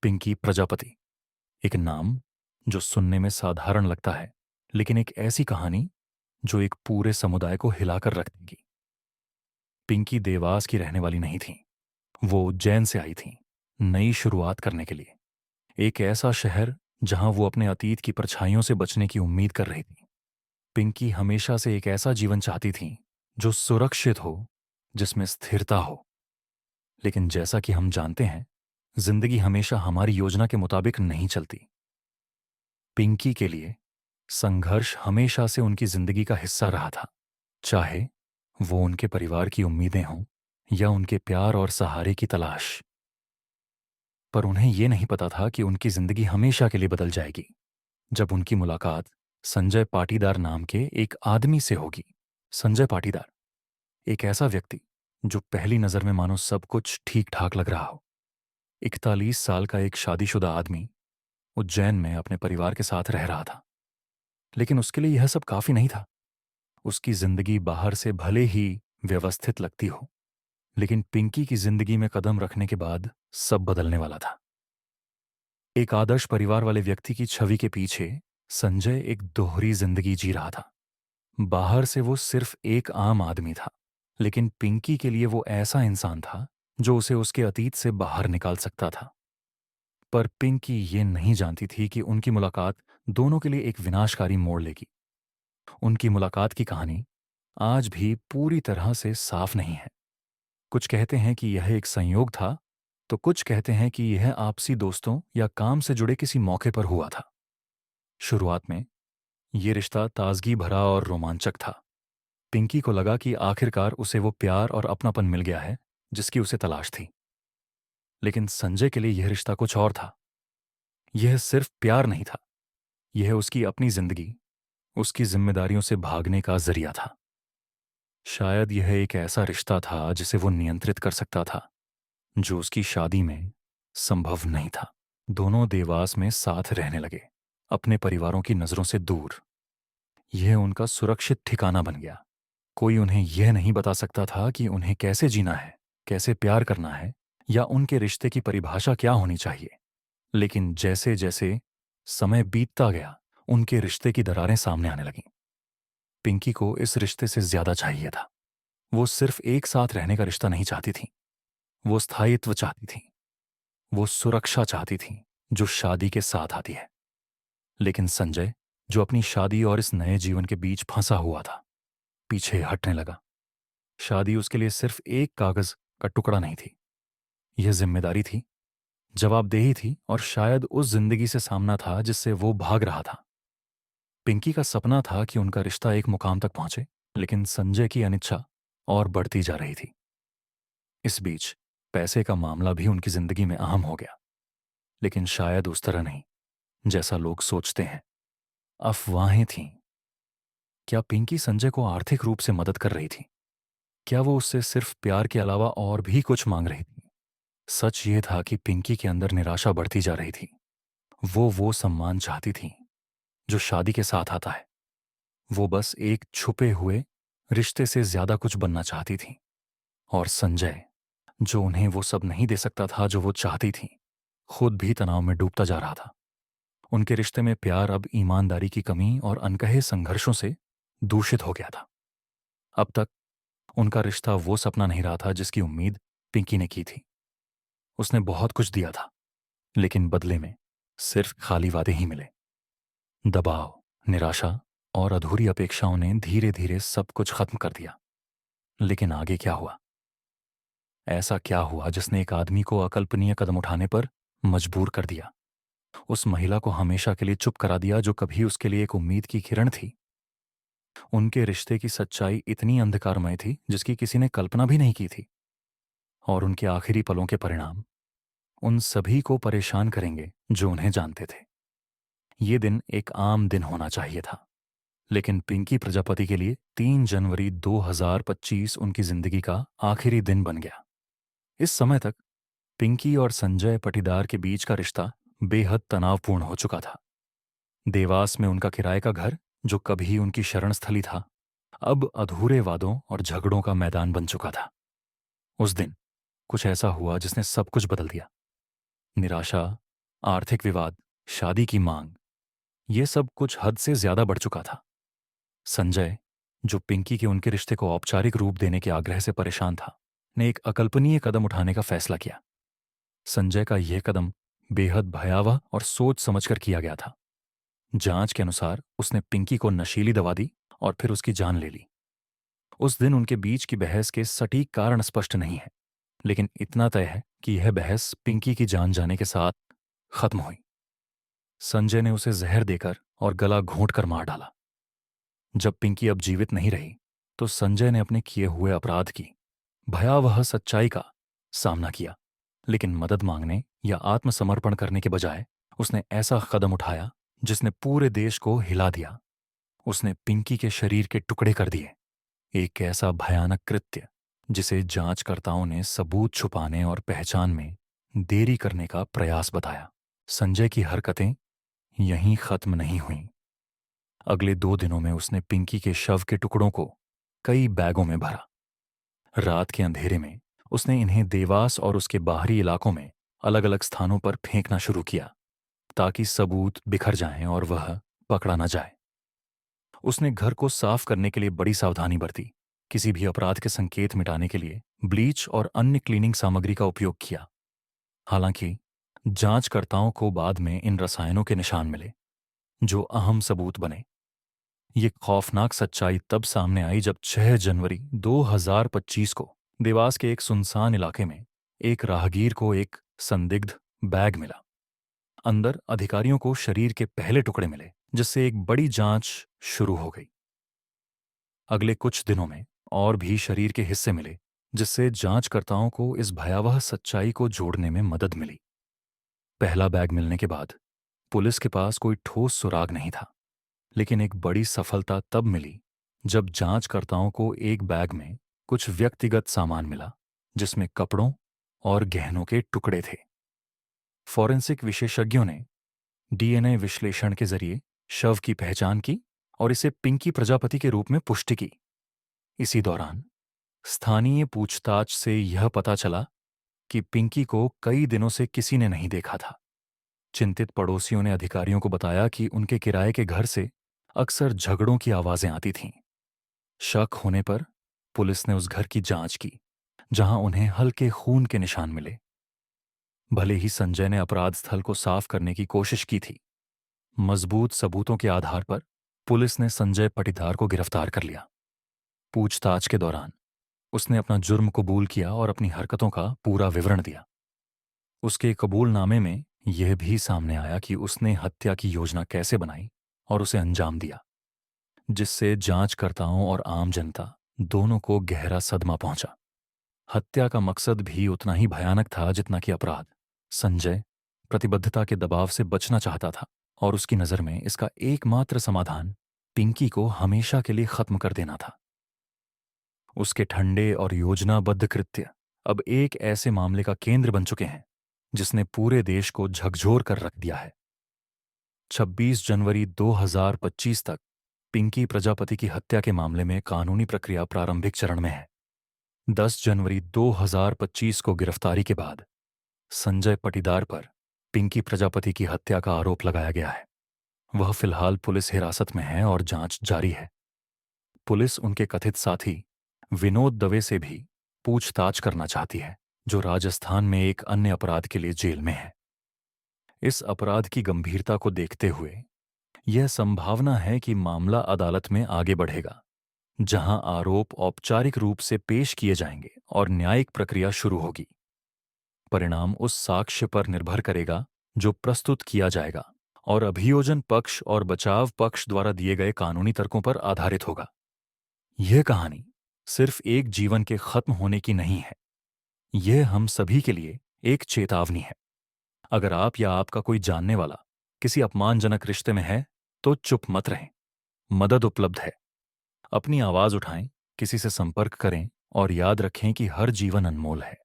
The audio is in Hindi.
पिंकी प्रजापति। एक नाम जो सुनने में साधारण लगता है, लेकिन एक ऐसी कहानी जो एक पूरे समुदाय को हिलाकर रख देगी। पिंकी देवास की रहने वाली नहीं थी। वो उज्जैन से आई थी, नई शुरुआत करने के लिए। एक ऐसा शहर जहां वो अपने अतीत की परछाइयों से बचने की उम्मीद कर रही थी। पिंकी हमेशा से एक ऐसा जीवन चाहती थी जो सुरक्षित हो, जिसमें स्थिरता हो। लेकिन जैसा कि हम जानते हैं, जिंदगी हमेशा हमारी योजना के मुताबिक नहीं चलती। पिंकी के लिए संघर्ष हमेशा से उनकी जिंदगी का हिस्सा रहा था, चाहे वो उनके परिवार की उम्मीदें हों या उनके प्यार और सहारे की तलाश। पर उन्हें यह नहीं पता था कि उनकी जिंदगी हमेशा के लिए बदल जाएगी जब उनकी मुलाकात संजय पाटीदार नाम के एक आदमी से होगी। संजय पाटीदार, एक ऐसा व्यक्ति जो पहली नजर में मानो सब कुछ ठीक ठाक लग रहा हो। 41 साल का एक शादीशुदा आदमी उज्जैन में अपने परिवार के साथ रह रहा था। लेकिन उसके लिए यह सब काफी नहीं था। उसकी जिंदगी बाहर से भले ही व्यवस्थित लगती हो, लेकिन पिंकी की जिंदगी में कदम रखने के बाद सब बदलने वाला था। एक आदर्श परिवार वाले व्यक्ति की छवि के पीछे संजय एक दोहरी जिंदगी जी रहा था। बाहर से वो सिर्फ एक आम आदमी था, लेकिन पिंकी के लिए वो ऐसा इंसान था जो उसे उसके अतीत से बाहर निकाल सकता था। पर पिंकी ये नहीं जानती थी कि उनकी मुलाकात दोनों के लिए एक विनाशकारी मोड़ लेगी। उनकी मुलाकात की कहानी आज भी पूरी तरह से साफ नहीं है। कुछ कहते हैं कि यह एक संयोग था, तो कुछ कहते हैं कि यह आपसी दोस्तों या काम से जुड़े किसी मौके पर हुआ था। शुरुआत में यह रिश्ता ताजगी भरा और रोमांचक था। पिंकी को लगा कि आखिरकार उसे वो प्यार और अपनापन मिल गया है जिसकी उसे तलाश थी। लेकिन संजय के लिए यह रिश्ता कुछ और था। यह सिर्फ प्यार नहीं था, यह उसकी अपनी जिंदगी, उसकी जिम्मेदारियों से भागने का जरिया था। शायद यह एक ऐसा रिश्ता था जिसे वो नियंत्रित कर सकता था, जो उसकी शादी में संभव नहीं था। दोनों देवास में साथ रहने लगे, अपने परिवारों की नजरों से दूर। यह उनका सुरक्षित ठिकाना बन गया। कोई उन्हें यह नहीं बता सकता था कि उन्हें कैसे जीना है, कैसे प्यार करना है, या उनके रिश्ते की परिभाषा क्या होनी चाहिए। लेकिन जैसे जैसे समय बीतता गया, उनके रिश्ते की दरारें सामने आने लगीं। पिंकी को इस रिश्ते से ज्यादा चाहिए था। वो सिर्फ एक साथ रहने का रिश्ता नहीं चाहती थी, वो स्थायित्व चाहती थी। वो सुरक्षा चाहती थी जो शादी के साथ आती है। लेकिन संजय, जो अपनी शादी और इस नए जीवन के बीच फंसा हुआ था, पीछे हटने लगा। शादी उसके लिए सिर्फ एक कागज का टुकड़ा नहीं थी, यह जिम्मेदारी थी, जवाबदेही थी, और शायद उस जिंदगी से सामना था जिससे वो भाग रहा था। पिंकी का सपना था कि उनका रिश्ता एक मुकाम तक पहुंचे, लेकिन संजय की अनिच्छा और बढ़ती जा रही थी। इस बीच पैसे का मामला भी उनकी जिंदगी में अहम हो गया, लेकिन शायद उस तरह नहीं जैसा लोग सोचते हैं। अफवाहें थीं। क्या पिंकी संजय को आर्थिक रूप से मदद कर रही थी? क्या वो उससे सिर्फ प्यार के अलावा और भी कुछ मांग रही थी? सच ये था कि पिंकी के अंदर निराशा बढ़ती जा रही थी। वो सम्मान चाहती थी जो शादी के साथ आता है। वो बस एक छुपे हुए रिश्ते से ज्यादा कुछ बनना चाहती थी। और संजय, जो उन्हें वो सब नहीं दे सकता था जो वो चाहती थी, खुद भी तनाव में डूबता जा रहा था। उनके रिश्ते में प्यार अब ईमानदारी की कमी और अनकहे संघर्षों से दूषित हो गया था। अब तक उनका रिश्ता वो सपना नहीं रहा था जिसकी उम्मीद पिंकी ने की थी। उसने बहुत कुछ दिया था, लेकिन बदले में सिर्फ खाली वादे ही मिले। दबाव, निराशा और अधूरी अपेक्षाओं ने धीरे धीरे सब कुछ खत्म कर दिया। लेकिन आगे क्या हुआ? ऐसा क्या हुआ जिसने एक आदमी को अकल्पनीय कदम उठाने पर मजबूर कर दिया? उस महिला को हमेशा के लिए चुप करा दिया जो कभी उसके लिए एक उम्मीद की किरण थी। उनके रिश्ते की सच्चाई इतनी अंधकारमय थी जिसकी किसी ने कल्पना भी नहीं की थी। और उनके आखिरी पलों के परिणाम उन सभी को परेशान करेंगे जो उन्हें जानते थे। ये दिन एक आम दिन होना चाहिए था, लेकिन पिंकी प्रजापति के लिए 3 जनवरी 2025 उनकी जिंदगी का आखिरी दिन बन गया। इस समय तक पिंकी और संजय पटीदार के बीच का रिश्ता बेहद तनावपूर्ण हो चुका था। देवास में उनका किराए का घर, जो कभी उनकी शरण स्थली था, अब अधूरे वादों और झगड़ों का मैदान बन चुका था। उस दिन कुछ ऐसा हुआ जिसने सब कुछ बदल दिया। निराशा, आर्थिक विवाद, शादी की मांग, ये सब कुछ हद से ज्यादा बढ़ चुका था। संजय, जो पिंकी के उनके रिश्ते को औपचारिक रूप देने के आग्रह से परेशान था, ने एक अकल्पनीय कदम उठाने का फैसला किया। संजय का यह कदम बेहद भयावह और सोच समझकर किया गया था। जांच के अनुसार उसने पिंकी को नशीली दवा दी और फिर उसकी जान ले ली। उस दिन उनके बीच की बहस के सटीक कारण स्पष्ट नहीं है, लेकिन इतना तय है कि यह बहस पिंकी की जान जाने के साथ खत्म हुई। संजय ने उसे जहर देकर और गला घोंटकर मार डाला। जब पिंकी अब जीवित नहीं रही, तो संजय ने अपने किए हुए अपराध की भयावह सच्चाई का सामना किया, लेकिन मदद मांगने या आत्मसमर्पण करने के बजाय उसने ऐसा कदम उठाया जिसने पूरे देश को हिला दिया। उसने पिंकी के शरीर के टुकड़े कर दिए। एक ऐसा भयानक कृत्य जिसे जांचकर्ताओं ने सबूत छुपाने और पहचान में देरी करने का प्रयास बताया। संजय की हरकतें यहीं खत्म नहीं हुईं। अगले 2 दिनों में उसने पिंकी के शव के टुकड़ों को कई बैगों में भरा। रात के अंधेरे में उसने इन्हें देवास और उसके बाहरी इलाकों में अलग अलग स्थानों पर फेंकना शुरू किया, ताकि सबूत बिखर जाएं और वह पकड़ा न जाए। उसने घर को साफ करने के लिए बड़ी सावधानी बरती। किसी भी अपराध के संकेत मिटाने के लिए ब्लीच और अन्य क्लीनिंग सामग्री का उपयोग किया। हालांकि जांचकर्ताओं को बाद में इन रसायनों के निशान मिले, जो अहम सबूत बने। ये खौफनाक सच्चाई तब सामने आई जब 6 जनवरी 2025 को देवास के एक सुनसान इलाके में एक राहगीर को एक संदिग्ध बैग मिला। अंदर अधिकारियों को शरीर के पहले टुकड़े मिले, जिससे एक बड़ी जांच शुरू हो गई। अगले कुछ दिनों में और भी शरीर के हिस्से मिले, जिससे जांचकर्ताओं को इस भयावह सच्चाई को जोड़ने में मदद मिली। पहला बैग मिलने के बाद पुलिस के पास कोई ठोस सुराग नहीं था, लेकिन एक बड़ी सफलता तब मिली जब जांचकर्ताओं को एक बैग में कुछ व्यक्तिगत सामान मिला, जिसमें कपड़ों और गहनों के टुकड़े थे। फॉरेंसिक विशेषज्ञों ने डीएनए विश्लेषण के जरिए शव की पहचान की और इसे पिंकी प्रजापति के रूप में पुष्टि की। इसी दौरान स्थानीय पूछताछ से यह पता चला कि पिंकी को कई दिनों से किसी ने नहीं देखा था। चिंतित पड़ोसियों ने अधिकारियों को बताया कि उनके किराए के घर से अक्सर झगड़ों की आवाजें आती थीं। शक होने पर पुलिस ने उस घर की जांच की, जहां उन्हें हल्के खून के निशान मिले। भले ही संजय ने अपराध स्थल को साफ करने की कोशिश की थी, मजबूत सबूतों के आधार पर पुलिस ने संजय पटीदार को गिरफ्तार कर लिया। पूछताछ के दौरान उसने अपना जुर्म कबूल किया और अपनी हरकतों का पूरा विवरण दिया। उसके कबूलनामे में यह भी सामने आया कि उसने हत्या की योजना कैसे बनाई और उसे अंजाम दिया, जिससे जांचकर्ताओं और आम जनता दोनों को गहरा सदमा पहुंचा। हत्या का मकसद भी उतना ही भयानक था जितना कि अपराध। संजय प्रतिबद्धता के दबाव से बचना चाहता था और उसकी नज़र में इसका एकमात्र समाधान पिंकी को हमेशा के लिए खत्म कर देना था। उसके ठंडे और योजनाबद्ध कृत्य अब एक ऐसे मामले का केंद्र बन चुके हैं जिसने पूरे देश को झकझोर कर रख दिया है। 26 जनवरी 2025 तक पिंकी प्रजापति की हत्या के मामले में कानूनी प्रक्रिया प्रारंभिक चरण में है। 10 जनवरी 2025 को गिरफ्तारी के बाद संजय पटीदार पर पिंकी प्रजापति की हत्या का आरोप लगाया गया है। वह फिलहाल पुलिस हिरासत में है और जांच जारी है। पुलिस उनके कथित साथी विनोद दवे से भी पूछताछ करना चाहती है, जो राजस्थान में एक अन्य अपराध के लिए जेल में है। इस अपराध की गंभीरता को देखते हुए यह संभावना है कि मामला अदालत में आगे बढ़ेगा, जहां आरोप औपचारिक रूप से पेश किए जाएंगे और न्यायिक प्रक्रिया शुरू होगी। परिणाम उस साक्ष्य पर निर्भर करेगा जो प्रस्तुत किया जाएगा और अभियोजन पक्ष और बचाव पक्ष द्वारा दिए गए कानूनी तर्कों पर आधारित होगा। यह कहानी सिर्फ एक जीवन के खत्म होने की नहीं है, यह हम सभी के लिए एक चेतावनी है। अगर आप या आपका कोई जानने वाला किसी अपमानजनक रिश्ते में है, तो चुप मत रहें। मदद उपलब्ध है। अपनी आवाज उठाएं, किसी से संपर्क करें और याद रखें कि हर जीवन अनमोल है।